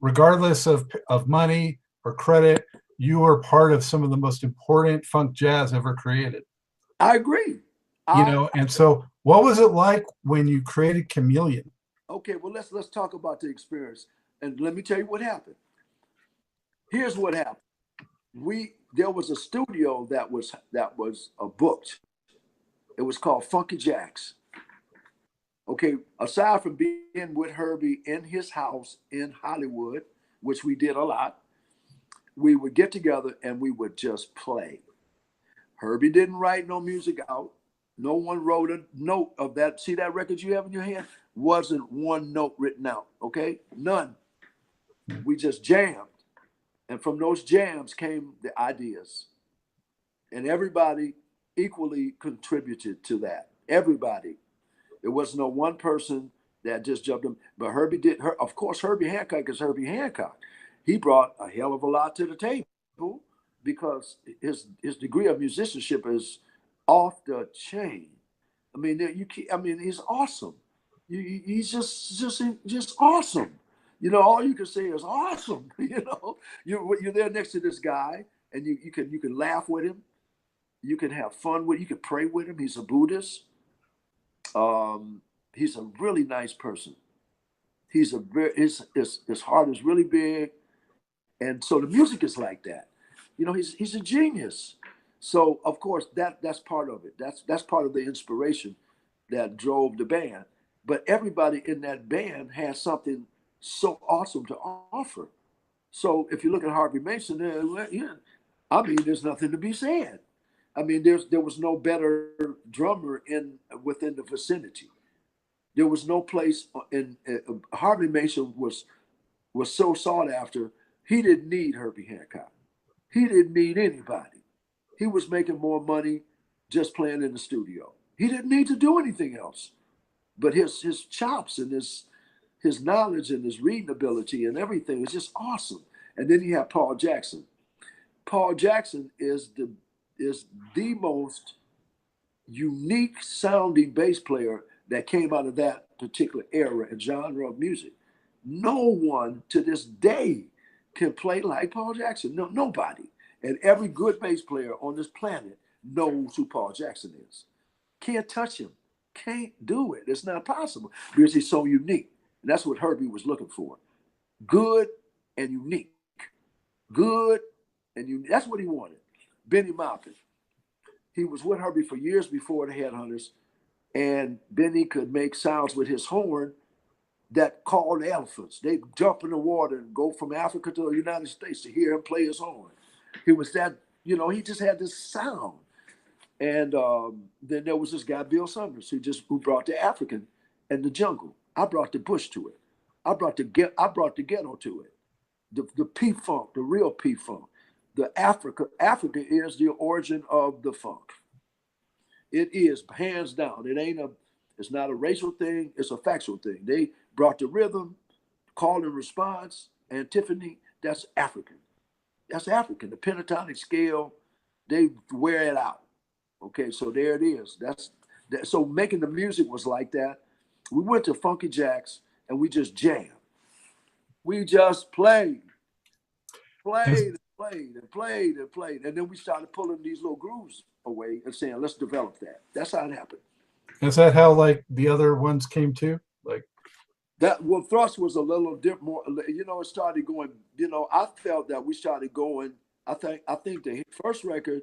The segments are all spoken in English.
regardless of money or credit, you were part of some of the most important funk jazz ever created. I agree. You I know, and so what was it like when you created Chameleon? Okay, well let's talk about the experience, and let me tell you what happened. Here's what happened. There was a studio that was booked. It was called Funky Jacks. Okay, aside from being with Herbie in his house in Hollywood, which we did a lot, we would get together and we would just play. Herbie didn't write no music out. No one wrote a note of that. See that record you have in your hand? Wasn't one note written out. Okay, none. We just jammed, and from those jams came the ideas, and everybody equally contributed to that. Everybody. There was no one person that just jumped in. But Herbie did. Of course, Herbie Hancock is Herbie Hancock. He brought a hell of a lot to the table because his degree of musicianship is off the chain. I mean, I mean, he's awesome. He's just awesome. You know, all you can say is awesome. You know, you're there next to this guy, and you can laugh with him. You can have fun with. You can pray with him. He's a Buddhist. He's a really nice person. He's a very his heart is really big, and so the music is like that. You know, he's a genius. So of course that's part of it. That's part of the inspiration that drove the band. But everybody in that band has something so awesome to offer. So if you look at Harvey Mason, yeah, I mean, there's nothing to be said. I mean, there was no better drummer within the vicinity. There was no place Harvey Mason was so sought after. He didn't need Herbie Hancock. He didn't need anybody. He was making more money just playing in the studio. He didn't need to do anything else. But his chops and his knowledge and his reading ability and everything is just awesome. And then you have Paul Jackson. Paul Jackson is the most unique sounding bass player that came out of that particular era and genre of music. No one to this day can play like Paul Jackson. No, nobody. And every good bass player on this planet knows who Paul Jackson is. Can't touch him. Can't do it. It's not possible because he's so unique. And that's what Herbie was looking for. Good and unique. Good and unique. That's what he wanted. Benny Maupin. He was with Herbie for years before the Headhunters, and Benny could make sounds with his horn that called elephants. They jump in the water and go from Africa to the United States to hear him play his horn. He was that, he just had this sound. And then there was this guy, Bill Summers, who brought the African and the jungle. I brought the bush to it. I brought the ghetto to it. The P funk, the real P funk. Africa is the origin of the funk. It is hands down. It's not a racial thing. It's a factual thing. They brought the rhythm, call and response, antiphony. That's African. That's African. The pentatonic scale, they wear it out. Okay, so there it is. So making the music was like that. We went to Funky Jacks and we just jammed. We just played and played. And then we started pulling these little grooves away and saying, let's develop that. That's how it happened. Is that how like the other ones came to? Like that, well, Thrust was a little different, more, it started going, I felt that we started going, I think the first record,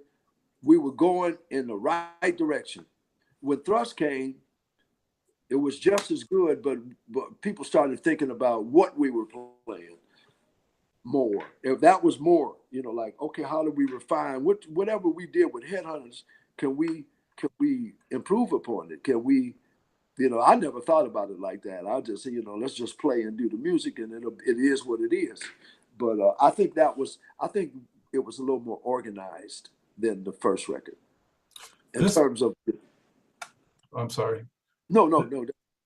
we were going in the right direction. When Thrust came, it was just as good, but people started thinking about what we were playing more. If that was more, like, okay, how do we refine whatever we did with Headhunters? Can we improve upon it? Can we, I never thought about it like that. I just say, let's just play and do the music, and it is what it is. But I think it was a little more organized than the first record in terms of. I'm sorry. No.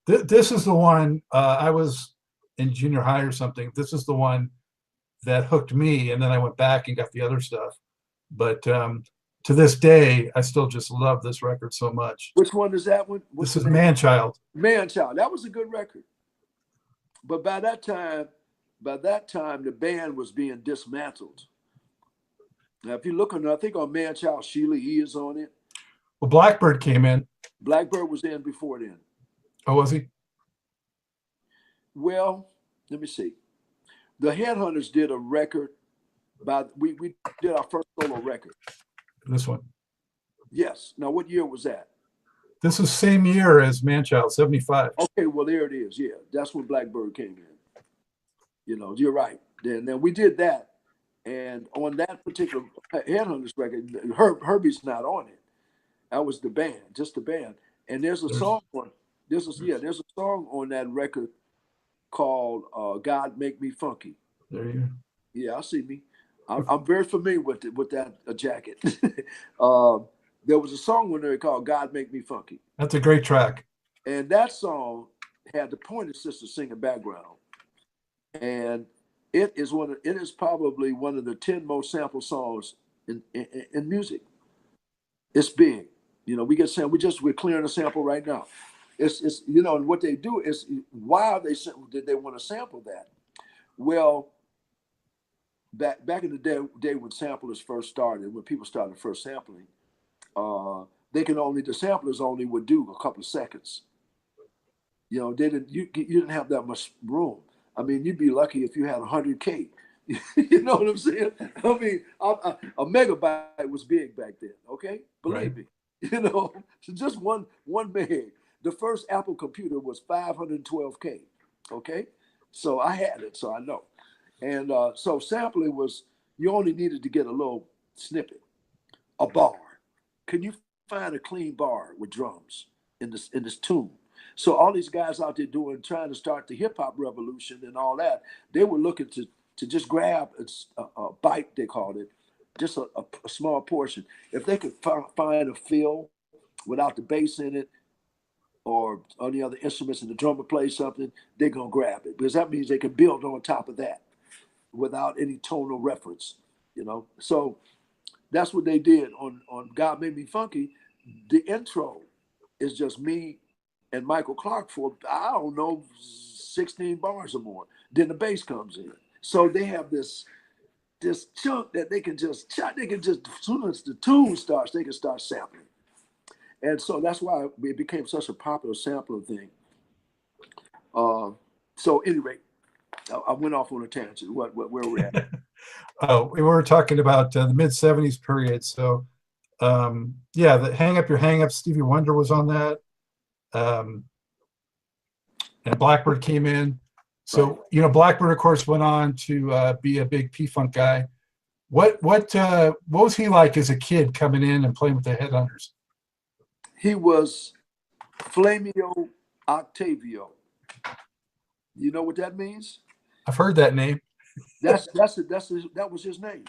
This is the one, I was in junior high or something. This is the one that hooked me, and then I went back and got the other stuff. But to this day, I still just love this record so much. Which one is that one? This is Man Child. Man Child. That was a good record. But by that time, by that time the band was being dismantled. Now, if you look on, I think on Man Child, Sheila E. is on it. Well, Blackbird came in. Blackbird was in before then. Oh, was he? Well, let me see. The Headhunters did a record. We did our first solo record. This one. Yes. Now, what year was that? This is same year as Manchild, 75. Okay, well, there it is. Yeah, that's when Blackbird came in. You know, you're right. Then we did that. And on that particular Headhunters record, Herbie's not on it. That was the band, just the band. And there's a song on there's a song on that record called "God Make Me Funky." There you go. Yeah, I see me. I'm very familiar with that jacket. There was a song on there called "God Make Me Funky." That's a great track. And that song had the Pointer Sisters singing background, and it is probably one of the 10 most sampled songs in music. It's big. You know, we're clearing a sample right now. It's you know, and what they do is, why did they want to sample that? Well, back in the day when samplers first started, when people started first sampling, the samplers only would do a couple of seconds. You know, you didn't have that much room. I mean, you'd be lucky if you had 100K. You know what I'm saying? I mean, a megabyte was big back then. Okay, believe me. You know, so just one meg. The first Apple computer was 512K. Okay, so I had it, so I know. And so sampling was, you only needed to get a little snippet, a bar. Can you find a clean bar with drums in this tune? So all these guys out there trying to start the hip hop revolution and all that, they were looking to just grab a bite, they called it, just a small portion. If they could find a fill without the bass in it, or on the other instruments, and the drummer plays something, they're gonna grab it, because that means they can build on top of that without any tonal reference, you know. So that's what they did on God Made Me Funky. The intro is just me and Michael Clark for, I don't know, 16 bars or more. Then the bass comes in. So they have this chunk that they can just, as soon as the tune starts, they can start sampling. And so that's why it became such a popular sampler thing. So anyway, I went off on a tangent. Where we're at? We were talking about the mid 70s period. So yeah, the Hang Up Your Hang Up, Stevie Wonder was on that. And Blackbird came in. So, you know, Blackbird, of course, went on to be a big P-Funk guy. What was he like as a kid coming in and playing with the Headhunters? He was Flamio Octavio. You know what that means? I've heard that name. That was his name.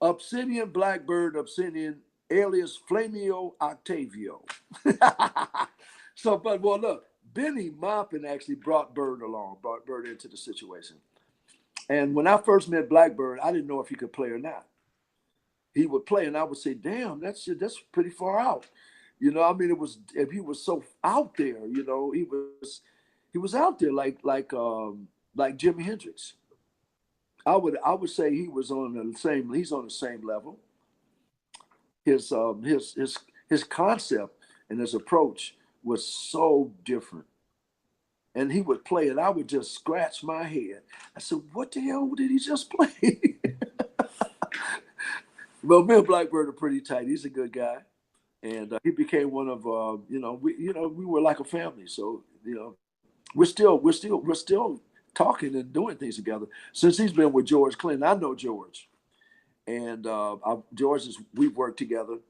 Obsidian Blackbird Obsidian, alias Flamio Octavio. So, but well, look, Benny Maupin actually brought Bird into the situation. And when I first met Blackbird, I didn't know if he could play or not. He would play, and I would say, "Damn, that's pretty far out." You know, I mean, he was so out there. You know, he was out there like Jimi Hendrix. I would say he's on the same level. His concept and his approach was so different. And he would play it. I would just scratch my head. I said, "What the hell did he just play?" Well, me and Blackbird are pretty tight. He's a good guy, and he became one of we were like a family. So we're still talking and doing things together since he's been with George Clinton. I know George, and we've worked together,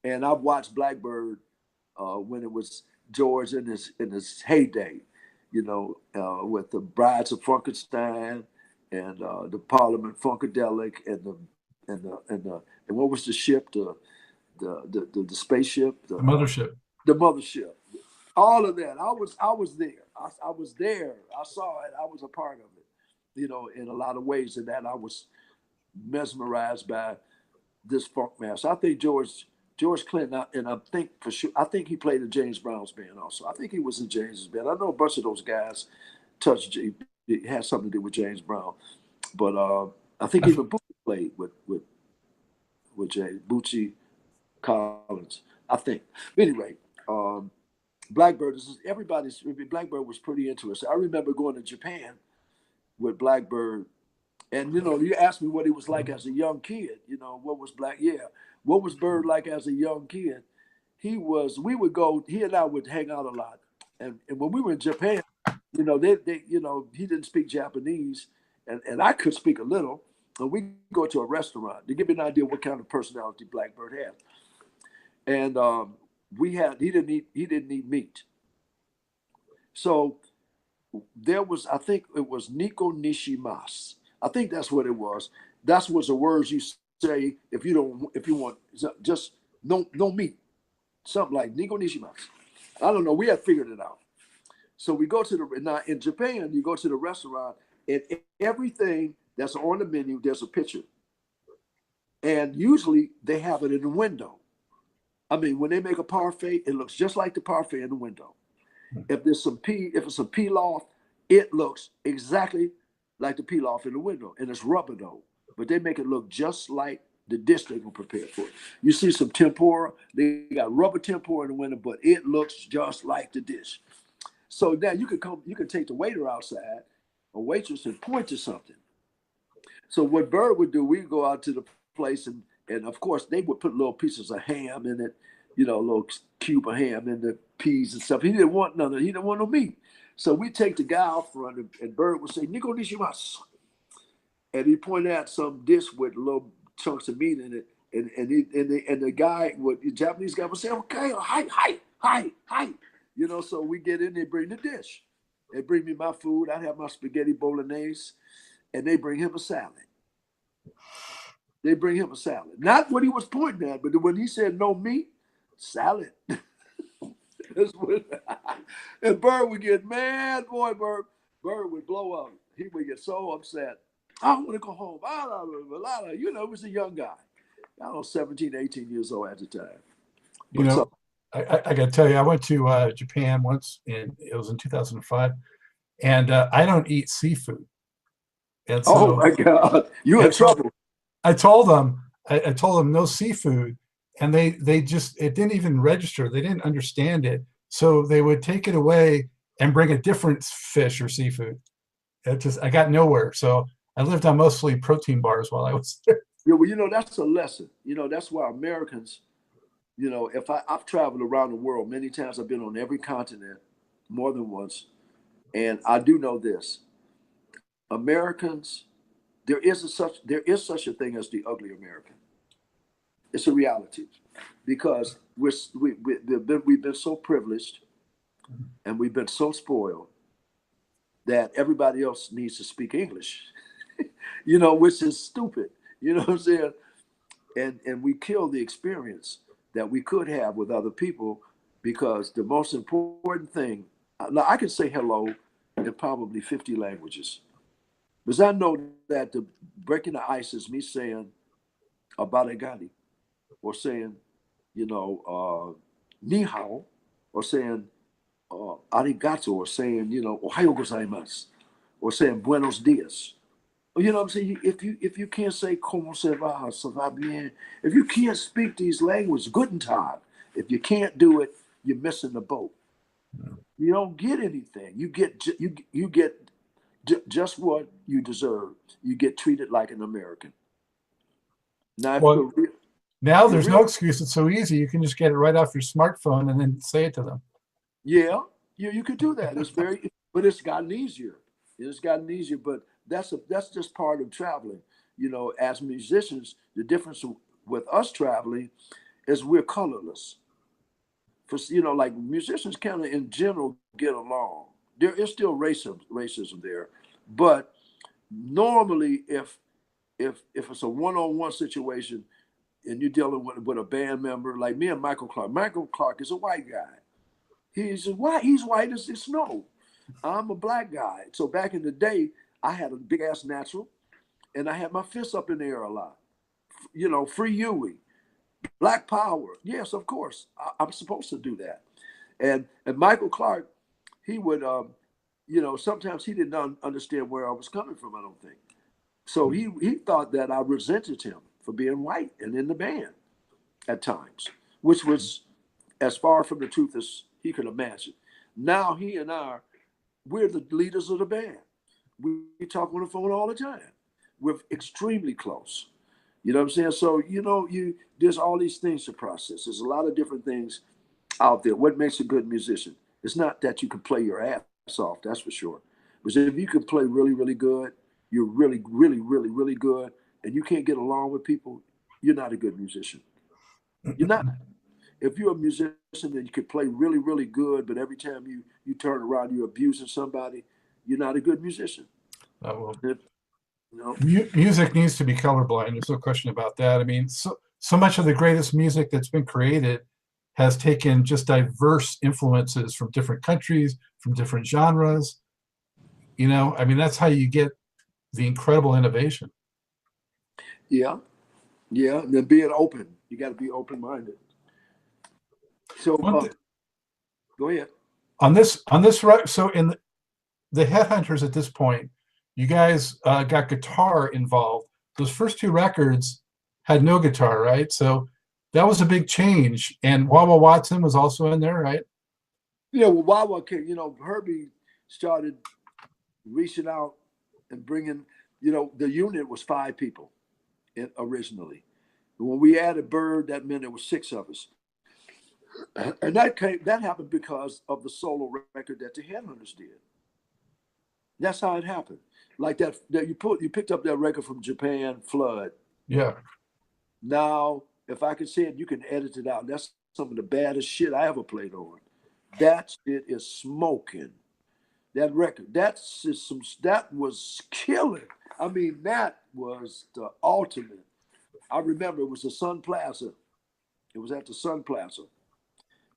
and I've watched Blackbird when it was George in his heyday, with the Brides of Frankenstein and the Parliament Funkadelic and what was the ship, the spaceship, the mothership, all of that. I was there. I was there. I saw it. I was a part of it, in a lot of ways. And that I was mesmerized by this funk master. I think George Clinton, and I think for sure, I think he played in James Brown's band also. I think he was in James's band. I know a bunch of those guys touched it had something to do with James Brown. But I think I- even Bootsy played with James Bootsy Collins. I think. Anyway, um, Blackbird is everybody's. Blackbird was pretty interesting. I remember going to Japan with Blackbird, and you asked me what he was like as a young kid. What was Black? Yeah, what was Bird like as a young kid? He was. We would go. He and I would hang out a lot, and when we were in Japan, he didn't speak Japanese, and I could speak a little. And we go to a restaurant to give you an idea what kind of personality Blackbird had. And he didn't eat meat. So there was, I think it was Nico Nishimas. I think that's what it was. That's was the words you say if you want just no meat, something like Nico Nishimas. I don't know. We had figured it out. So we go to the now in Japan. You go to the restaurant, and everything that's on the menu, there's a picture, and usually they have it in the window. I mean, when they make a parfait, it looks just like the parfait in the window. If it's a pilaf, it looks exactly like the pilaf in the window, and it's rubber though. But they make it look just like the dish they were prepared for. You see some tempura, they got rubber tempura in the window, but it looks just like the dish. So now you can take the waiter outside, a waitress, and point to something. So what Bird would do, we'd go out to the place, and of course they would put little pieces of ham in it, a little cube of ham in the peas and stuff. He didn't want none of it. He didn't want no meat. So we take the guy out front, and Bird would say, "Nico nishimasu," and he pointed out some dish with little chunks of meat in it, and the guy the Japanese guy would say, "Okay, hi, hi, hi, hi," So we get in, they bring the dish. They bring me my food. I have my spaghetti bolognese, and they bring him a salad. They bring him a salad. Not what he was pointing at, but when he said no meat, salad. And Bird would get mad, boy. Bird would blow up. He would get so upset. I want to go home. He was a young guy. I was 17, 18 years old at the time. You But know, so, I got to tell you, I went to Japan once, and it was in 2005, and I don't eat seafood, and oh so my God, you in and so trouble. I told them no seafood, and they just it didn't even register. They didn't understand it, so they would take it away and bring a different fish or seafood. I got nowhere, so I lived on mostly protein bars while I was there. Yeah, well, that's a lesson. That's why Americans, if I've traveled around the world many times, I've been on every continent more than once, and I do know this: Americans, there is such a thing as the ugly American. It's a reality because we've been so privileged and we've been so spoiled that everybody else needs to speak English, which is stupid. You know what I'm saying? And we kill the experience that we could have with other people because the most important thing, now I can say hello in probably 50 languages, because I know that the breaking the ice is me saying abaregani, or saying, ni hao, or saying arigato, or saying, ohayo gozaimasu, or saying buenos dias. You know what I'm saying? If you can't say como se va, ça va bien, if you can't speak these languages, guten tag, if you can't do it, you're missing the boat. You don't get anything. You get just what you deserve. You get treated like an American. Now, if Well, now you're there's real, no excuse. It's so easy. You can just get it right off your smartphone and then say it to them. yeah, you could do that. But it's gotten easier. It's gotten easier, but that's just part of traveling. As musicians, the difference with us traveling is we're colorless. Like musicians kind of in general get along. There is still racism there, but normally if it's a one-on-one situation and you're dealing with a band member like me and Michael Clark is a white guy. He's white as the snow. I'm a black guy. So back in the day, I had a big ass natural, and I had my fists up in the air a lot. Free Huey, Black Power. Yes, of course, I'm supposed to do that. And Michael Clark, he would. you know, sometimes he didn't understand where I was coming from, I don't think. So he thought that I resented him for being white and in the band at times, which was as far from the truth as he could imagine. Now he and we're the leaders of the band. We talk on the phone all the time. We're extremely close. You know what I'm saying? So, you know, there's all these things to process. There's a lot of different things out there. What makes a good musician? It's not that you can play your ass off, that's for sure. But if you can play really, really good, you're really, really, really, really good, and you can't get along with people, you're not a good musician. You're not. If you're a musician and you can play really, really good, but every time you turn around, you're abusing somebody, you're not a good musician. Well, You know? music needs to be colorblind. There's no question about that. I mean, so much of the greatest music that's been created has taken just diverse influences from different countries, from different genres. You know, I mean, that's how you get the incredible innovation. Yeah, yeah. And then being open, you got to be open minded. So go ahead. On this right, so in the Headhunters at this point, you guys got guitar involved. Those first two records had no guitar, right? So that was a big change. And Wawa Watson was also in there, right? Yeah, well, Wawa came, you know, Herbie started reaching out and bringing, you know, the unit was 5 people originally. When we added Bird, that meant there was 6 of us. And that happened because of the solo record that the Headhunters did. That's how it happened. Like that you picked up that record from Japan, Flood. Yeah. Now, if I could say it, you can edit it out. That's some of the baddest shit I ever played on. That shit is smoking. That record, that was killing. I mean, that was the ultimate. I remember it was the Sun Plaza. It was at the Sun Plaza.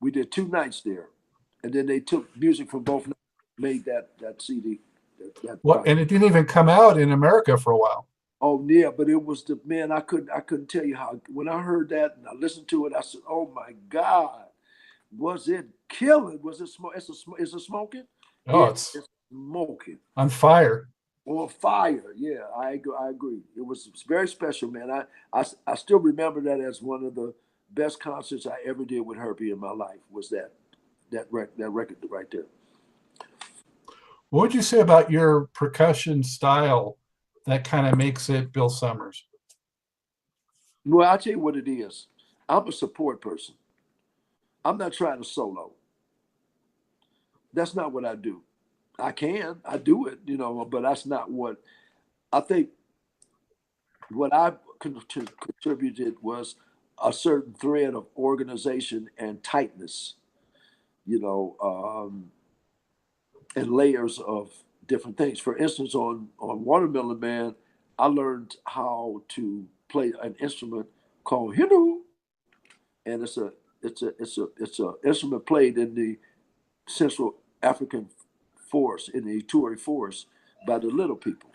We did 2 nights there, and then they took music from both nights, made that CD. Well, and it didn't even come out in America for a while. Oh yeah, but it was the man. I couldn't tell you how. When I heard that and I listened to it, I said, "Oh my God, was it killing? Was it smoke? Is it smoking? Oh, Yeah, it's it's smoking on fire. on fire. Yeah, I agree. It was very special, man. I still remember that as one of the best concerts I ever did with Herbie in my life. Was that record right there. What would you say about your percussion style that kind of makes it Bill Summers? Well, I'll tell you what it is. I'm a support person. I'm not trying to solo. That's not what I do. I do it, you know, but that's not what I think. What I contributed was a certain thread of organization and tightness, you know, and layers of different things. For instance, on Watermelon Man, I learned how to play an instrument called hinu, and it's a instrument played in the Central African forest, in the Ituri forest, by the little people.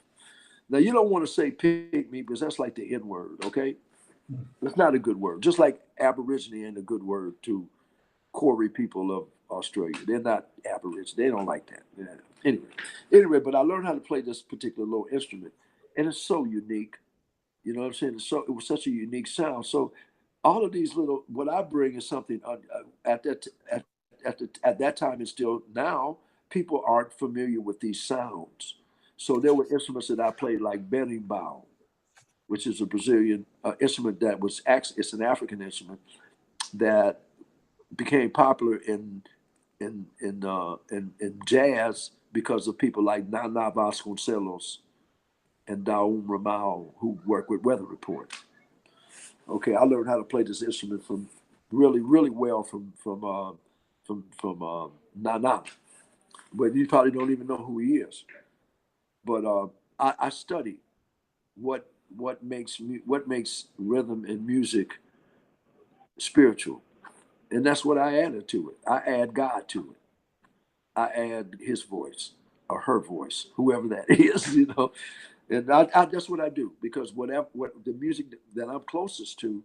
Now you don't want to say pygmy because that's like the N word, okay? It's not a good word. Just like Aborigine ain't a good word to Corey people of Australia. They're not Aborigine. They don't like that. Yeah. Anyway, but I learned how to play this particular little instrument, and it's so unique. You know what I'm saying? It was such a unique sound. So all of these little, what I bring is something at that time and still now, people aren't familiar with these sounds. So there were instruments that I played like berimbau, which is a Brazilian instrument that was actually, it's an African instrument that became popular in jazz because of people like Nana Vasconcelos and Daum Ramal who work with Weather Report. Okay, I learned how to play this instrument from really, really well from Nana, but you probably don't even know who he is. But I study what makes rhythm and music spiritual, and that's what I added to it. I add God to it. I add His voice or her voice, whoever that is, you know. And that's what I do because what the music that I'm closest to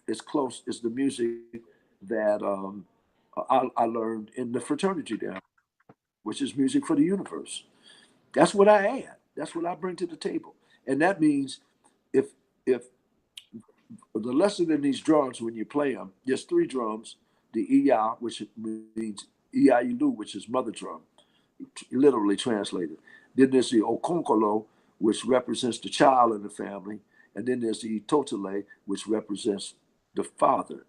is the music that I learned in the fraternity there. which is music for the universe. That's what I add. That's what I bring to the table. And that means if the lesson in these drums, when you play them, there's three drums: the iya, which means iailu, which is mother drum, literally translated. Then there's the okonkolo, which represents the child in the family, and then there's the itotele, which represents the father.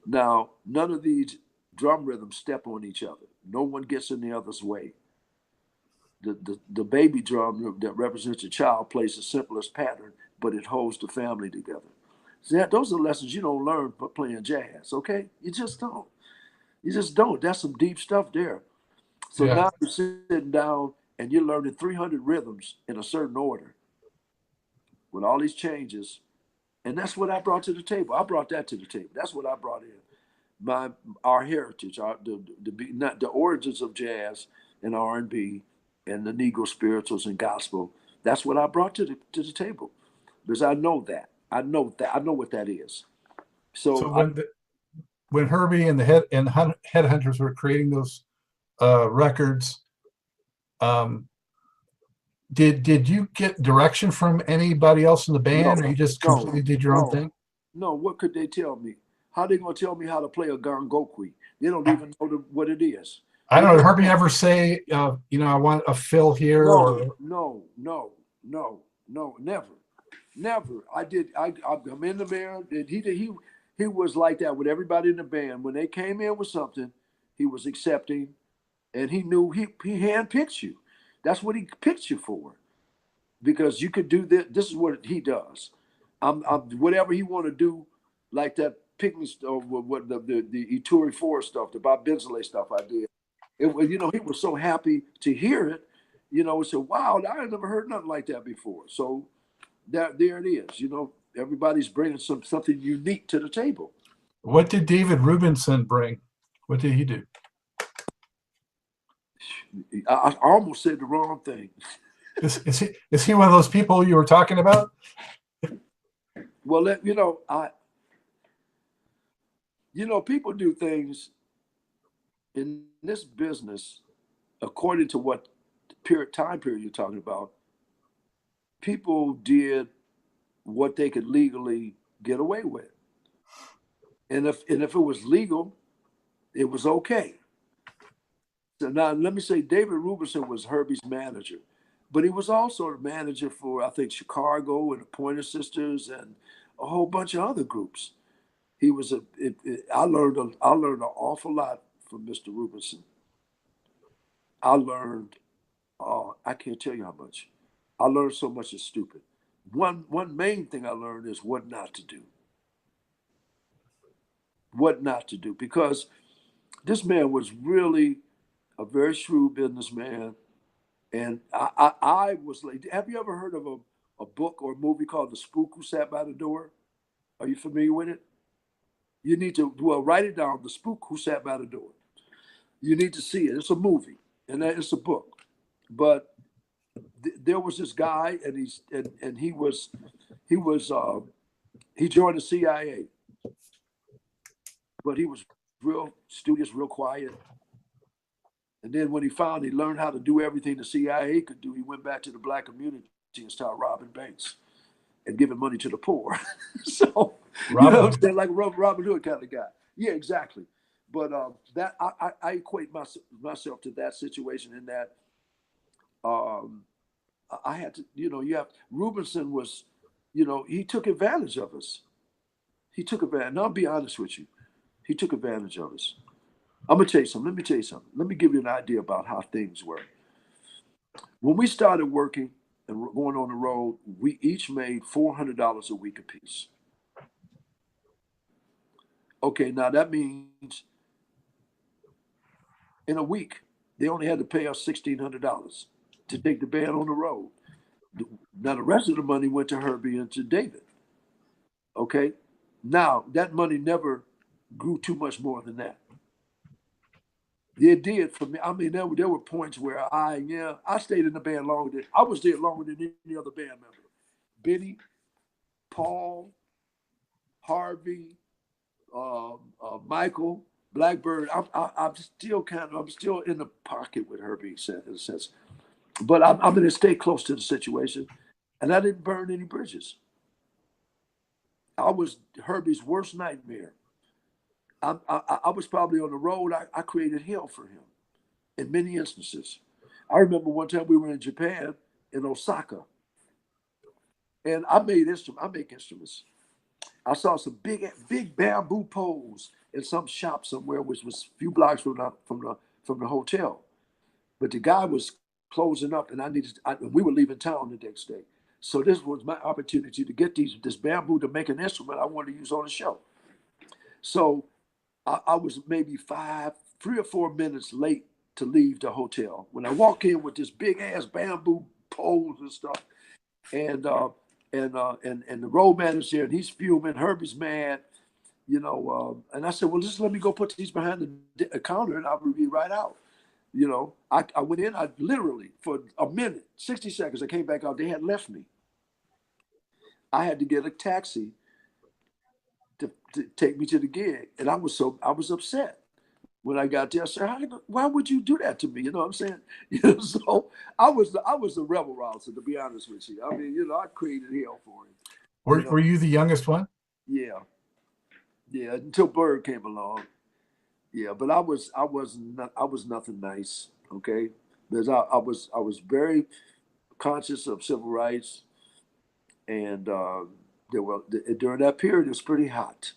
Now, none of these drum rhythms step on each other. No one gets in the other's way. The baby drum that represents the child plays the simplest pattern, but it holds the family together. So those are lessons you don't learn but playing jazz, okay? You just don't. You just don't. That's some deep stuff there. So Yeah. now you're sitting down and you're learning 300 rhythms in a certain order with all these changes. And that's what I brought to the table. I brought that to the table. That's what I brought in. Our heritage, not the origins of jazz and R&B and the Negro spirituals and gospel. That's what I brought to the table, because I know that. I know what that is. So when Herbie and the Headhunters were creating those records, did you get direction from anybody else in the band, or you just completely did your own thing? No, what could they tell me? How they gonna tell me how to play a gangokwe? They don't even know what it is. I don't know. Did Herbie ever say, I want a fill here? No, never. I'm in the band. And he was like that with everybody in the band. When they came in with something, he was accepting, and he knew he handpicked you. That's what he picked you for, because you could do this. This is what he does. I'm whatever he want to do, like that picnic or what the Ituri Forest stuff, the Bob Bensley stuff I did. It was, he was so happy to hear it, so wow, I had never heard nothing like that before. So there it is. Everybody's bringing something unique to the table. What did David Rubinson bring? What did he do? I almost said the wrong thing. Is he one of those people you were talking about? Well, people do things in this business according to what time period you're talking about. People did what they could legally get away with, and if it was legal, it was okay. So now let me say, David Rubinson was Herbie's manager, but he was also the manager for, I think, Chicago and the Pointer Sisters and a whole bunch of other groups. He was I learned an awful lot from Mr. Rubinson. I learned, I can't tell you how much. I learned so much it's stupid. One main thing I learned is what not to do. What not to do, because this man was really a very shrewd businessman. And I was like, have you ever heard of a book or a movie called The Spook Who Sat by the Door? Are you familiar with it? You need to, write it down, The Spook Who Sat by the Door. You need to see it. It's a movie, and it's a book. But there was this guy, and he joined the CIA, but he was real studious, real quiet. And then when he learned how to do everything the CIA could do, he went back to the black community and started robbing banks and giving money to the poor. So, like Robin Hood kind of guy. Yeah, exactly. But that I equate myself to that situation in that I had to, Rubinson was, he took advantage of us. He took advantage. And I'll be honest with you. He took advantage of us. I'm going to tell you something. Let me tell you something. Let me give you an idea about how things work. When we started working and going on the road, we each made $400 a week apiece. Okay, now that means in a week, they only had to pay us $1,600 to take the band on the road. Now the rest of the money went to Herbie and to David. Okay, now that money never grew too much more than that. It did for me. I mean, there were points where I stayed in the band longer I was there longer than any other band member. Benny, Paul, Harvey, Michael, Blackbird. I'm still I'm still in the pocket with Herbie in a sense, but I'm going to stay close to the situation, and I didn't burn any bridges. I was Herbie's worst nightmare. I was probably on the road. I created hell for him in many instances. I remember one time we were in Japan, in Osaka, and I make instruments. I saw some big bamboo poles in some shop somewhere, which was a few blocks from the hotel. But the guy was closing up, and we were leaving town the next day. So this was my opportunity to get this bamboo to make an instrument I wanted to use on the show. So I was maybe 3 or 4 minutes late to leave the hotel when I walk in with this big ass bamboo poles and stuff, and and the road manager, and he's fuming. Herbie's mad, and I said, well, just let me go put these behind the counter, and I'll be right out. I went in. I literally for a minute, 60 seconds. I came back out. They had left me. I had to get a taxi to take me to the gig, and I was upset when I got there. I said, why would you do that to me? You know what I'm saying? So I was a rebel rouser, to be honest with you. I mean, I created hell for him. Were you the youngest one? Yeah, yeah. Until Bird came along. Yeah, but I was nothing nice. Okay, because I was very conscious of civil rights, and during that period it was pretty hot.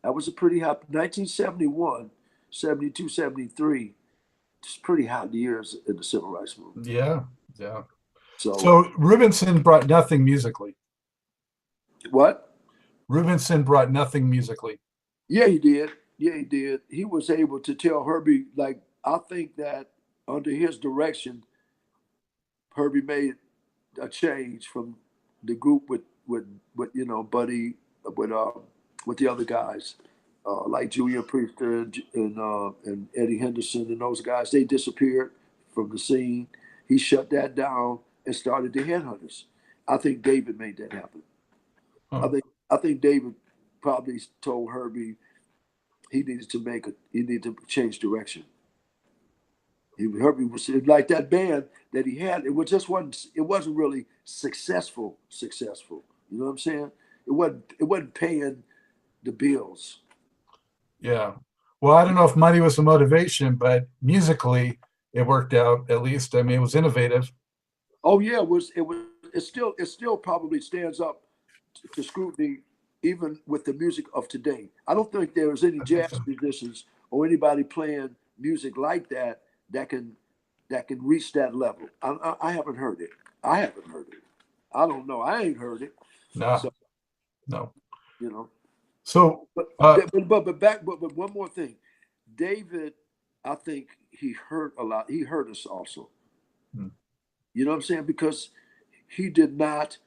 That was a pretty hot 1971, 72, 73. It's pretty hot years in the civil rights movement. Yeah, yeah. So So Rubinson brought nothing musically. what? Rubinson brought nothing musically. Yeah, he did. Yeah, he did. He was able to tell Herbie, like, I think that under his direction, Herbie made a change from the group with Buddy, with with the other guys, like Julian Priester and Eddie Henderson and those guys. They disappeared from the scene. He shut that down and started the Headhunters. I think David made that happen. Huh. I think David probably told Herbie he needed to change direction. Herbie was like that band that he had. It wasn't really successful. You know what I'm saying? It wasn't paying the bills. Yeah. Well, I don't know if money was the motivation, but musically it worked out at least. I mean, it was innovative. Oh yeah, it still probably stands up to scrutiny even with the music of today. I don't think there is any I think jazz so. musicians or anybody playing music like that that can reach that level. I haven't heard it. I haven't heard it. I don't know. I ain't heard it. No, So no. you know, So, but uh, but one more thing, David. I think he hurt a lot. He hurt us also. hmm, You know what I'm saying? Because he did not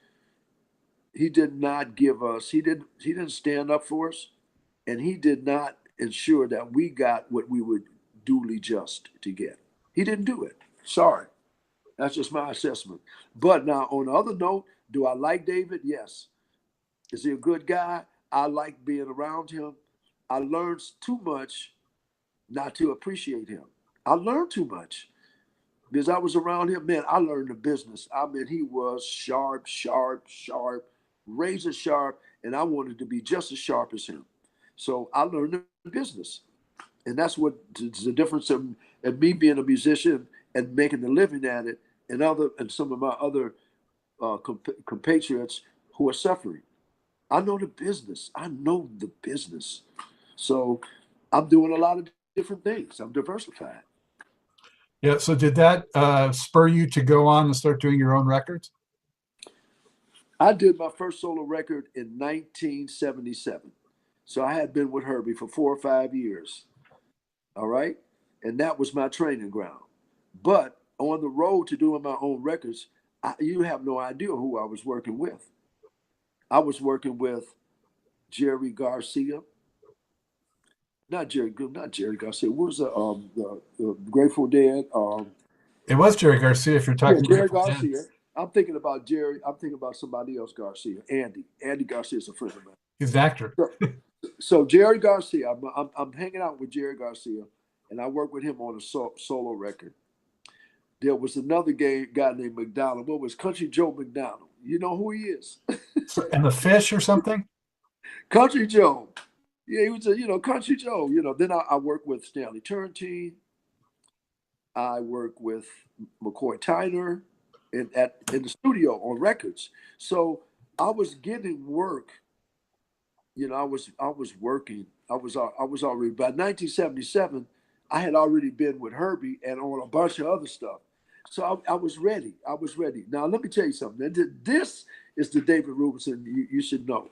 give us. He didn't stand up for us, and he did not ensure that we got what we were duly just to get. He didn't do it. Sorry. That's just my assessment. But now, on the other note, do I like David? Yes. Is he a good guy? I like being around him. I learned too much not to appreciate him. I learned too much because I was around him. Man, I learned the business. I mean, he was sharp, sharp, sharp, razor sharp, and I wanted to be just as sharp as him. So I learned the business. And that's what the difference of me being a musician and making a living at it, and some of my other compatriots who are suffering. I know the business. I know the business. So I'm doing a lot of different things. I'm diversified. yeah. So did that spur you to go on and start doing your own records? I did my first solo record in 1977. So I had been with Herbie for 4 or 5 years. All right. And that was my training ground. But on the road to doing my own records, you have no idea who I was working with. I was working with Jerry Garcia, not Jerry Garcia. What was the Grateful Dead? It was Jerry Garcia, if you're Yeah, talking Jerry Grateful Dead. Garcia. I'm thinking about Jerry. I'm thinking about somebody else, Garcia. Andy Garcia is a friend of mine. He's an actor. So, So Jerry Garcia, I'm hanging out with Jerry Garcia, and I work with him on a solo record. There was another guy named McDonald. What was Country Joe McDonald? You know who he is? And the fish or something? Country Joe. Yeah, he was a, Country Joe. Then I work with Stanley Turrentine. I work with McCoy Tyner in the studio on records. So I was getting work. I was working. I was already by 1977. I had already been with Herbie and on a bunch of other stuff. So I was ready. I was ready. Now let me tell you something. This is the David Rubinson you should know.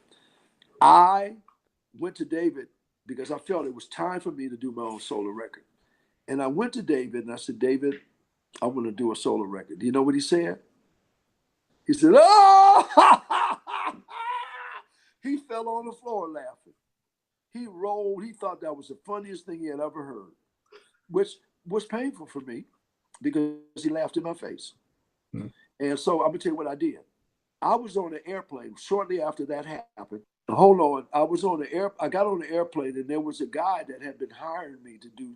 I went to David because I felt it was time for me to do my own solo record. And I went to David and I said, David, I want to do a solo record. Do you know what he said? He said, oh! He fell on the floor laughing. He rolled. He thought that was the funniest thing he had ever heard, which was painful for me because he laughed in my face. Hmm. And so I'm going to tell you what I did. I was on an airplane shortly after that happened. Hold on. I got on the airplane and there was a guy that had been hiring me to do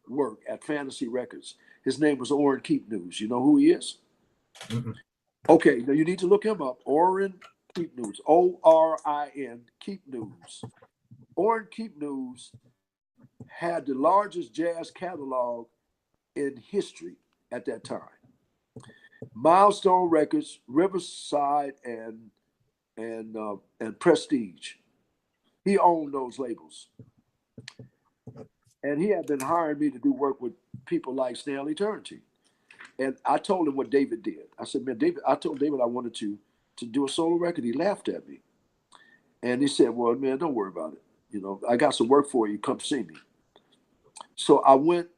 work at Fantasy Records. His name was Orrin Keepnews. You know who he is? Mm-hmm. Okay, now you need to look him up. Orrin Keepnews, Orin Keepnews. Orrin Keepnews had the largest jazz catalog in history at that time. Milestone Records, Riverside, and Prestige. He owned those labels. And he had been hiring me to do work with people like Stanley Turrentine. And I told him what David did. I said, man, I told David I wanted to do a solo record. He laughed at me. And he said, well, man, don't worry about it. I got some work for you. Come see me. So I went,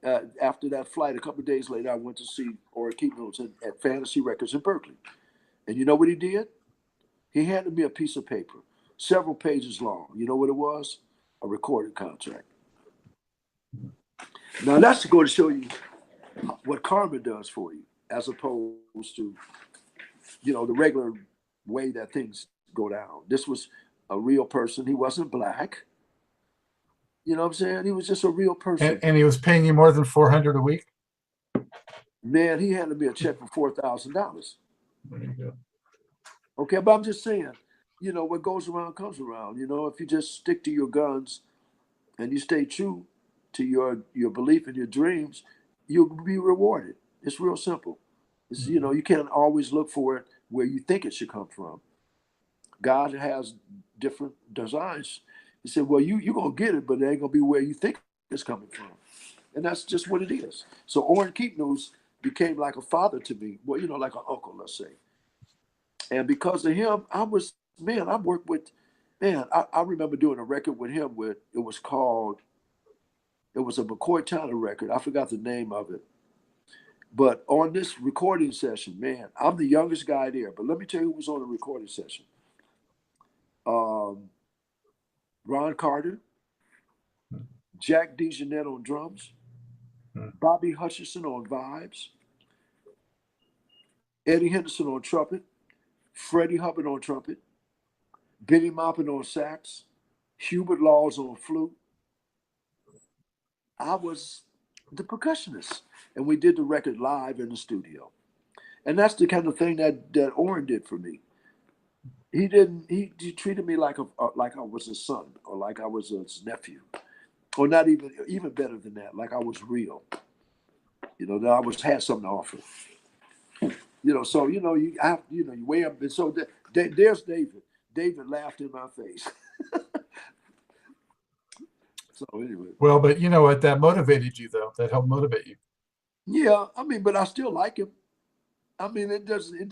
after that flight, a couple of days later, I went to see Orrin Keepnews at Fantasy Records in Berkeley. And you know what he did? He handed me a piece of paper, several pages long. You know what it was? A recording contract. Now that's to go to show you what karma does for you, as opposed to, the regular way that things go down. This was a real person. He wasn't black. You know what I'm saying? He was just a real person. And he was paying you more than $400 a week? Man, he handed me a check for $4,000. There you go. Okay, but I'm just saying, what goes around comes around. If you just stick to your guns and you stay true to your belief and your dreams, you'll be rewarded. It's real simple. It's, you can't always look for it where you think it should come from. God has different designs. He said, well, you're going to get it, but it ain't going to be where you think it's coming from. And that's just what it is. So Orrin Keepnews became like a father to me, well, like an uncle, let's say. And because of him, I worked with, I remember doing a record with him where it was a McCoy Tyner record. I forgot the name of it. But on this recording session, man, I'm the youngest guy there. But let me tell you who was on the recording session. Ron Carter, Jack DeJohnette on drums, Bobby Hutcherson on vibes, Eddie Henderson on trumpet, Freddie Hubbard on trumpet, Benny Maupin on sax, Hubert Laws on flute. I was the percussionist, and we did the record live in the studio. And that's the kind of thing that Orrin did for me. He treated me like I was his son, or like I was his nephew, or not even better than that, like I was real. That I had something to offer. So you weigh up, and so there's David. David laughed in my face. So anyway. Well, but what, that motivated you though. That helped motivate you. Yeah, but I still like him. It doesn't.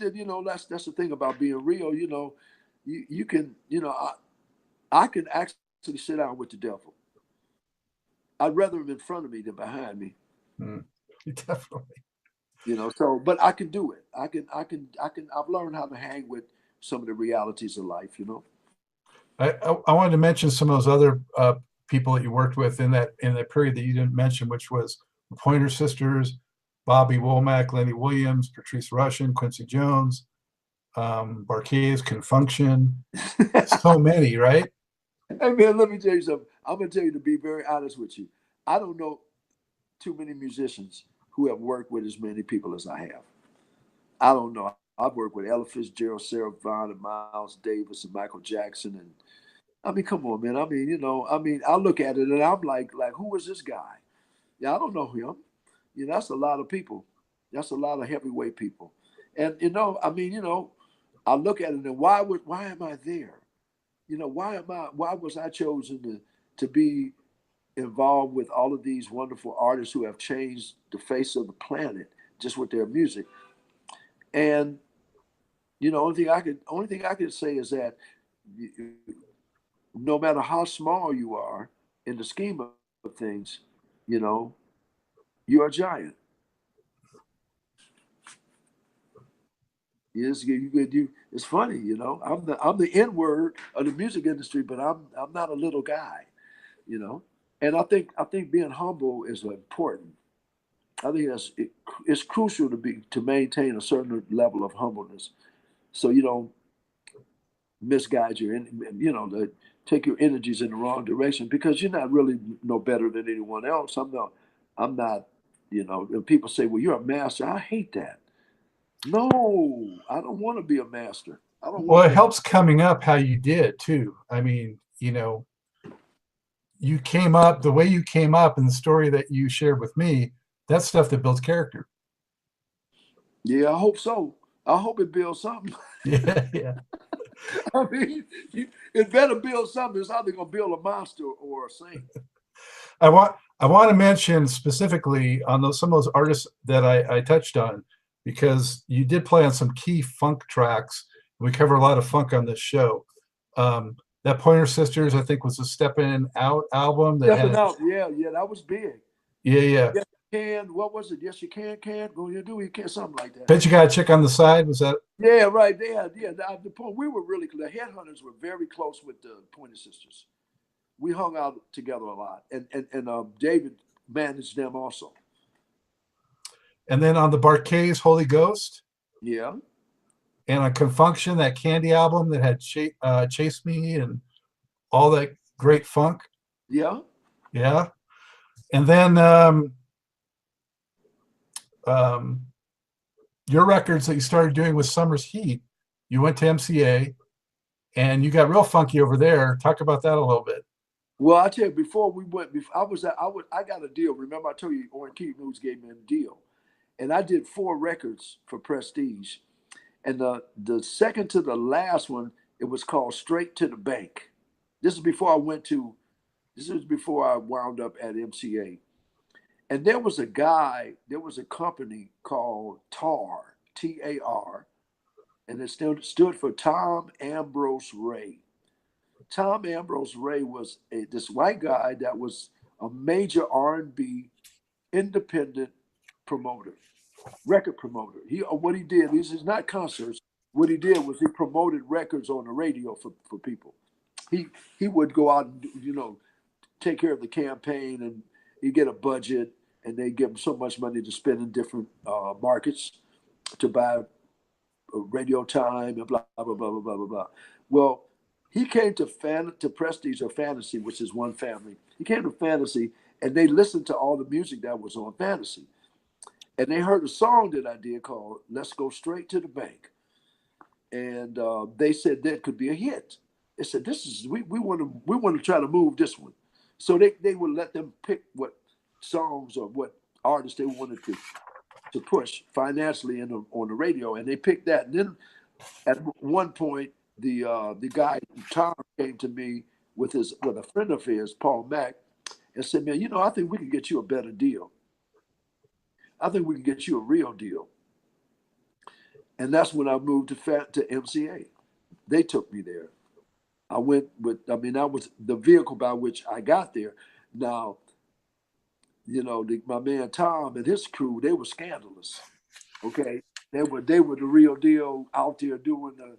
That's the thing about being real. You can. I can actually sit down with the devil. I'd rather him in front of me than behind me. Definitely. So, but I can do it. I've learned how to hang with some of the realities of life. I wanted to mention some of those other people that you worked with in that period that you didn't mention, which was the Pointer Sisters, Bobby Womack, Lenny Williams, Patrice Rushen, Quincy Jones, Bar Kays, Confunction. So many, right? Hey man, let me tell you something. I'm gonna tell you to be very honest with you. I don't know too many musicians who have worked with as many people as I have. I don't know. I've worked with Ella Fitzgerald, Sarah Vaughan, and Miles Davis, and Michael Jackson, and I mean, come on, man. I mean, I look at it and I'm like, who is this guy? Yeah, I don't know him. That's a lot of people. That's a lot of heavyweight people. And I look at it and why am I there? Why was I chosen to be involved with all of these wonderful artists who have changed the face of the planet just with their music? And only thing I could say is that no matter how small you are in the scheme of things, you know, you're a giant. It's funny, I'm the N word of the music industry, but I'm not a little guy, you know. And I think being humble is important. I think it's crucial to maintain a certain level of humbleness, so you don't misguide to take your energies in the wrong direction because you're not really no better than anyone else. I'm not. And people say, "Well, you're a master." I hate that. No, I don't want to be a master. I don't Well, want it that. helps coming up how you did too. I mean, you came up the way you came up and the story that you shared with me, that's stuff that builds character. Yeah, I hope so. I hope it builds something. Yeah, yeah. I mean, it better build something. It's either gonna build a monster or a saint. I want to mention specifically on some of those artists that I touched on because you did play on some key funk tracks. We cover a lot of funk on this show. That Pointer Sisters, I think, was a Steppin' Out album that Stepping had, out, yeah, yeah, that was big. yeah, yeah. Yes, you can. What was it? Yes, you can. Go, you do, you can, something like that. Bet you got a chick on the side. Was that? Yeah, right. Yeah. The point we were really the headhunters were very close with the Pointer Sisters. We hung out together a lot, and David managed them also. And then on the Barkays, Holy Ghost, Yeah, and on Confunction, that Candy album that had Chase Me and all that great funk. yeah. Yeah. And then um, your records that you started doing with Summer's Heat, you went to MCA and you got real funky over there. Talk about that a little bit. Well, I tell you, before we went, before I got a deal. Remember, I told you, Orin Keith News gave me a deal, and I did 4 records for Prestige. And the second to the last one, it was called Straight to the Bank. This is before I went to. This is before I wound up at MCA. And there was a company called TAR, TAR, and it stood for Tom Ambrose Ray. Tom Ambrose Ray was this white guy that was a major R&B independent promoter, record promoter. What he did, this is not concerts. What he did was he promoted records on the radio for people. He would go out and take care of the campaign, and he get a budget, and they give him so much money to spend in different markets to buy radio time and blah blah blah blah blah blah blah. Well, he came to Prestige or Fantasy, which is one family. He came to Fantasy, and they listened to all the music that was on Fantasy, and they heard a song that I did called "Let's Go Straight to the Bank," and they said that could be a hit. They said this is we want to try to move this one, so they would let them pick what songs or what artists they wanted to push financially on the radio, and they picked that. And then at one point, the guy Tom came to me with a friend of his, Paul Mack, and said, "Man, I think we can get you a better deal. I think we can get you a real deal." And that's when I moved to MCA. They took me there. I went with. I mean, that was the vehicle by which I got there. Now, my man Tom and his crew, they were scandalous. Okay, they were the real deal out there doing the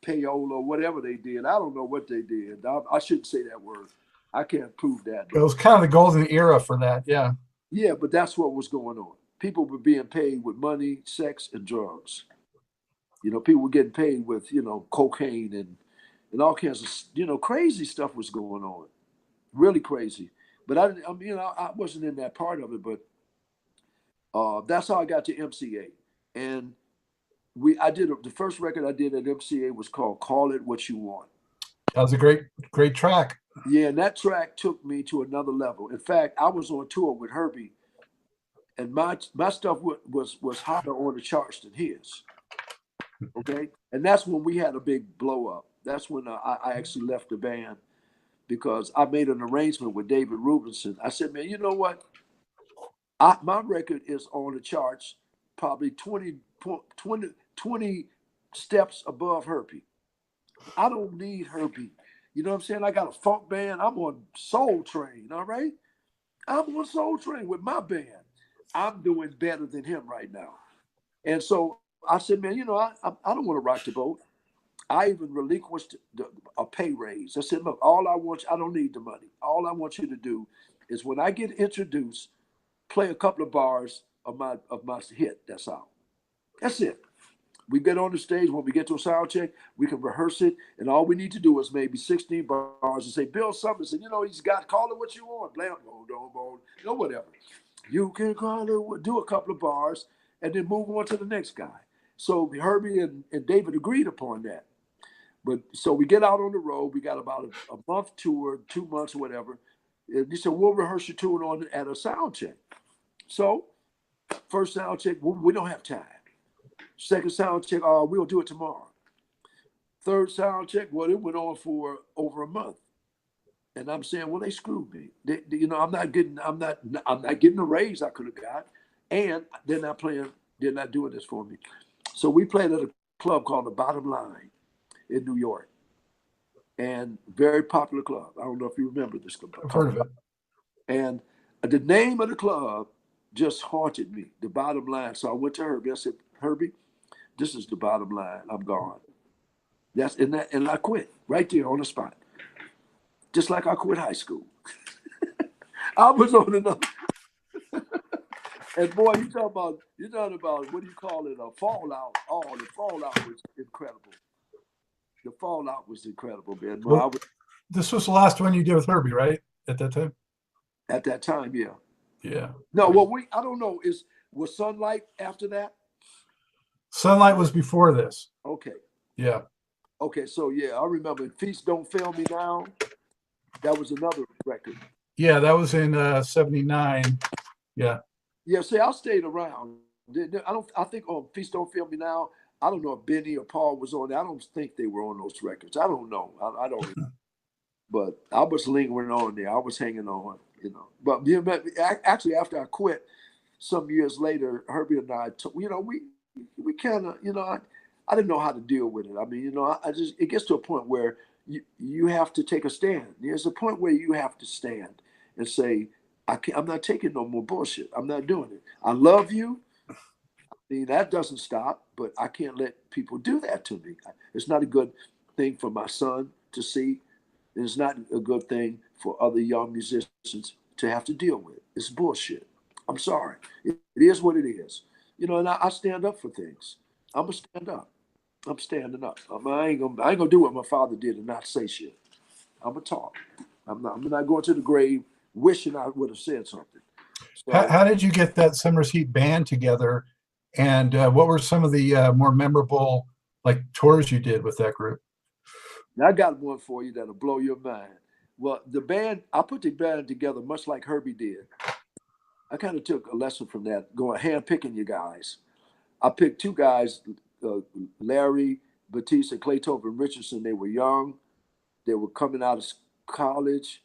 payola, whatever they did. I don't know what they did. I shouldn't say that word. I can't prove that It though. was kind of the golden era for that. Yeah. Yeah, but that's what was going on. People were being paid with money, sex, and drugs. People were getting paid with cocaine and and all kinds of, crazy stuff was going on, really crazy. But I wasn't in that part of it. But that's how I got to MCA, and I did the first record I did at MCA was called "Call It What You Want." That was a great track. Yeah, and that track took me to another level. In fact, I was on tour with Herbie, and my stuff was higher on the charts than his. Okay, and that's when we had a big blow up. That's when I actually left the band because I made an arrangement with David Rubinson. I said, man, you know what? My record is on the charts, probably 20 steps above Herbie. I don't need Herbie. You know what I'm saying? I got a funk band. I'm on Soul Train, all right? I'm on Soul Train with my band. I'm doing better than him right now. And so I said, man, I don't want to rock the boat. I even relinquished a pay raise. I said, look, I don't need the money. All I want you to do is when I get introduced, play a couple of bars of my hit. That's all. That's it. We get on the stage. When we get to a sound check, we can rehearse it. And all we need to do is maybe 16 bars and say, Bill Summers, he's got, call it what you want. Blam, boom, whatever. You can call it, do a couple of bars, and then move on to the next guy. So Herbie and David agreed upon that. But so we get out on the road. We got about a month tour, 2 months or whatever. And he said, we'll rehearse your tune on at a sound check. So first sound check, we don't have time. Second sound check, we'll do it tomorrow. Third sound check, well, it went on for over a month. And I'm saying, well, they screwed me. I'm not getting a raise I could have got. And they're not doing this for me. So we played at a club called The Bottom Line in New York. And very popular club. I don't know if you remember this club. I've heard of it. And the name of the club just haunted me, The Bottom Line. So I went to Herbie. I said, Herbie, this is the bottom line. I'm gone. And I quit right there on the spot. Just like I quit high school. I was on another. And boy, you're talking about what do you call it? A fallout. Oh, the fallout was incredible. The fallout was incredible, man. Well, this was the last one you did with Herbie, right? At that time? At that time, yeah. Yeah. No, well, I don't know. Was Sunlight after that? Sunlight was before this. Okay. Yeah. Okay, so yeah, I remember Feast Don't Fail Me Now. That was another record. Yeah, that was in 79. Yeah. Yeah, see, I stayed around. I think on Feast Don't Fail Me Now, I don't know if Benny or Paul was on there. I don't think they were on those records. I don't know. I don't. But I was lingering on there. I was hanging on, But actually, after I quit, some years later, Herbie and I, we kind of, I didn't know how to deal with it. I mean, it gets to a point where you have to take a stand. There's a point where you have to stand and say, I'm not taking no more bullshit. I'm not doing it. I love you. I mean, that doesn't stop, but I can't let people do that to me. It's not a good thing for my son to see. It's not a good thing for other young musicians to have to deal with. It's bullshit. I'm sorry. It is what it is. And I stand up for things. I'm going to stand up. I'm standing up. I ain't gonna do what my father did and not say shit. I'm gonna talk. I'm not going to the grave wishing I would have said something. So, how did you get that Summer's Heat band together? And what were some of the more memorable tours you did with that group? I got one for you that'll blow your mind. Well, I put the band together much like Herbie did. I kind of took a lesson from that, going hand-picking you guys. I picked two guys, Larry Batista, Clay Tobin Richardson. They were young. They were coming out of college,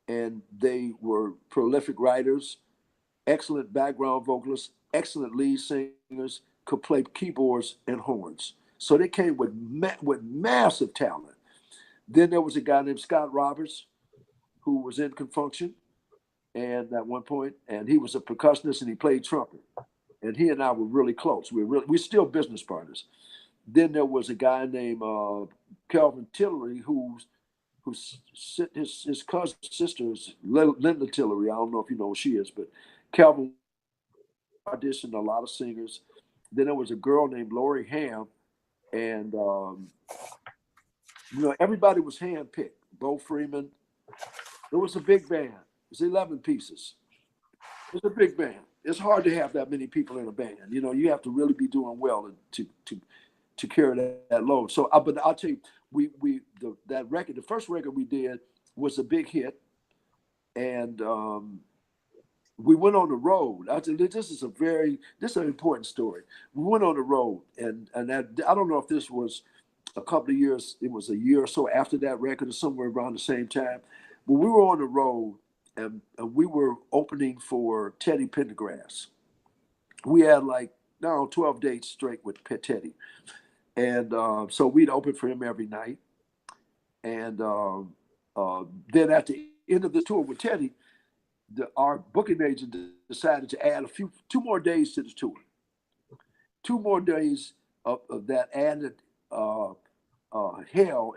and they were prolific writers, excellent background vocalists, excellent lead singers, could play keyboards and horns. So they came with massive talent. Then there was a guy named Scott Roberts who was in Confunction, and at one point, and he was a percussionist and he played trumpet. And he and I were really close. We're still business partners. Then there was a guy named Kelvin Tillery, whose his cousin sister is Linda Tillery. I don't know if you know who she is, but Kelvin auditioned a lot of singers. Then there was a girl named Lori Ham, and everybody was handpicked. Bo Freeman. It was a big band. It was 11 pieces. It was a big band. It's hard to have that many people in a band. You have to really be doing well to carry that load. So, but I'll tell you, that record, the first record we did was a big hit, and we went on the road. This is an important story. We went on the road, and that, I don't know if this was a couple of years. It was a year or so after that record, or somewhere around the same time. But we were on the road, and we were opening for Teddy Pendergrass. We had 12 dates straight with Teddy, and so we'd open for him every night. And then at the end of the tour with Teddy, our booking agent decided to add 2 more days to the tour. 2 more days of that added hell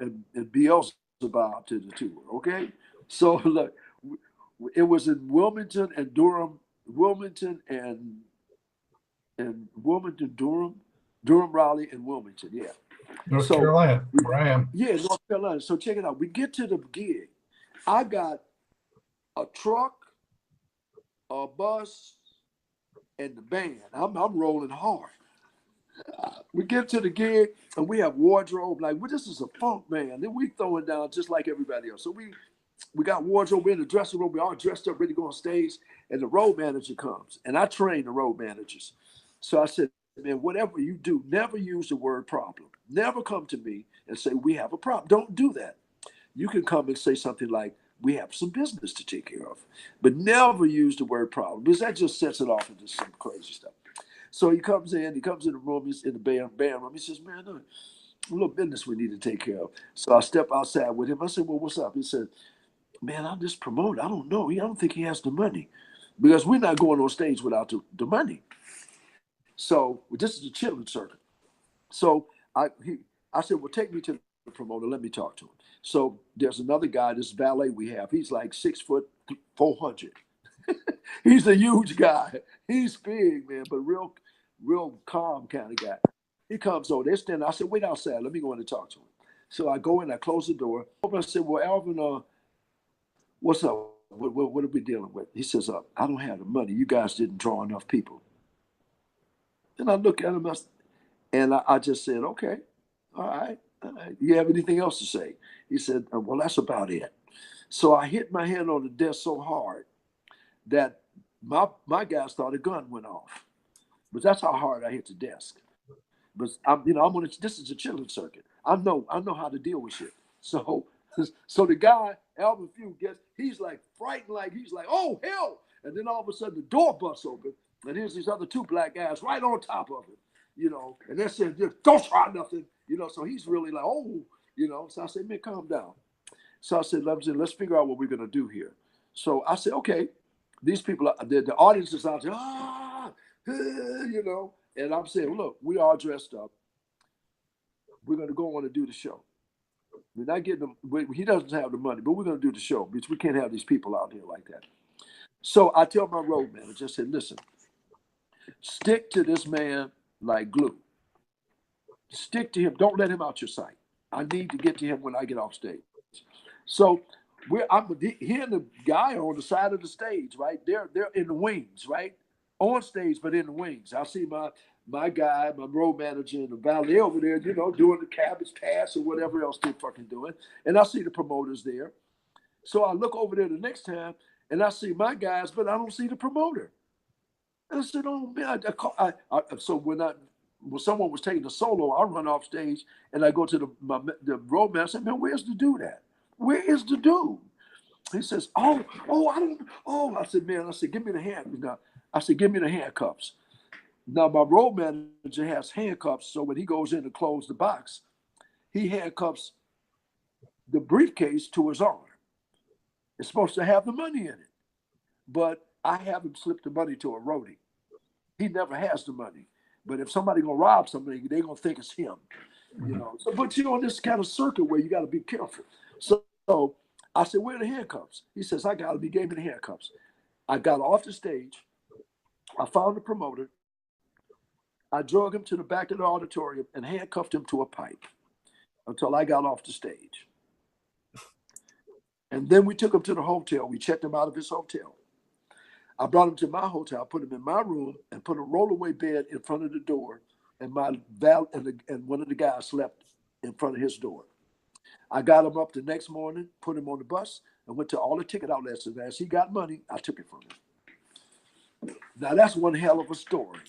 and Beelzebub to the tour. Okay, so look, it was in Wilmington and Durham, Durham, Raleigh, and Wilmington. Yeah, North Carolina, where I am. Yeah, North Carolina. So check it out. We get to the gig. I got a truck, a bus, and the band. I'm rolling hard. We get to the gig and we have wardrobe. This is a funk band. Then we throw it down just like everybody else. So we got wardrobe in the dressing room. We all dressed up, ready to go on stage. And the road manager comes. And I train the road managers. So I said, man, whatever you do, never use the word problem. Never come to me and say, we have a problem. Don't do that. You can come and say something like, we have some business to take care of. But never use the word problem, because that just sets it off into some crazy stuff. So he comes in the room, he's in the band room. He says, man, a little business we need to take care of. So I step outside with him. I said, well, what's up? He said, man, I'm just promoting. I don't know. I don't think he has the money, because we're not going on stage without the money. So this is a children's circuit. So I said, well, take me to the promoter. Let me talk to him. So there's another guy, this valet we have. He's like 6 foot 400. He's a huge guy. He's big, man, but real calm kind of guy. He comes over. They're standing. I said, wait outside. Let me go in and talk to him. So I go in. I close the door. I said, well, Alvin, what's up? What are we dealing with? He says, I don't have the money. You guys didn't draw enough people. And I look at him, and I just said, okay, all right. You have anything else to say? He said, well, that's about it. So I hit my hand on the desk so hard that my guys thought a gun went off. But that's how hard I hit the desk. But this is a children's circuit. I know how to deal with shit. So the guy, Alvin Few, he's like frightened, he's like, oh hell! And then all of a sudden the door busts open, and here's these other 2 black guys right on top of him, and they said, don't try nothing, so he's really like, oh, So I said, man, calm down. So I said, let's figure out what we're gonna do here. So I said, okay, these people, the audience is out there, and I'm saying, look, we all dressed up. We're gonna go on and do the show. We're not getting them. He doesn't have the money, but we're gonna do the show because we can't have these people out here like that. So I tell my road manager, I said, listen, stick to this man like glue. Stick to him. Don't let him out your sight. I need to get to him when I get off stage. So I'm hearing the guy on the side of the stage, right? They're in the wings, right? On stage, but in the wings. I see my guy, my road manager, and the valet over there, doing the cabbage pass or whatever else they're fucking doing. And I see the promoters there. So I look over there the next time, and I see my guys, but I don't see the promoter. And I said, oh, man. So when someone was taking a solo, I run off stage, and I go to the road manager. I said, man, where's the dude at? Where is the dude? He says, I don't. Oh, I said, man. I said, give me the handcuffs. Now my road manager has handcuffs, so when he goes in to close the box, he handcuffs the briefcase to his arm. It's supposed to have the money in it, but I have him slip the money to a roadie. He never has the money, but if somebody gonna rob somebody, they're gonna think it's him. So, but you're on this kind of circuit where you got to be careful. So I said, where are the handcuffs? He says, I got them. He gave me the handcuffs. I got off the stage. I found the promoter. I drug him to the back of the auditorium and handcuffed him to a pipe. until I got off the stage. And then we took him to the hotel. We checked him out of his hotel. I brought him to my hotel, put him in my room, and put a rollaway bed in front of the door. And and one of the guys slept in front of his door. I got him up the next morning, put him on the bus, and went to all the ticket outlets. And as he got money, I took it from him. Now that's one hell of a story.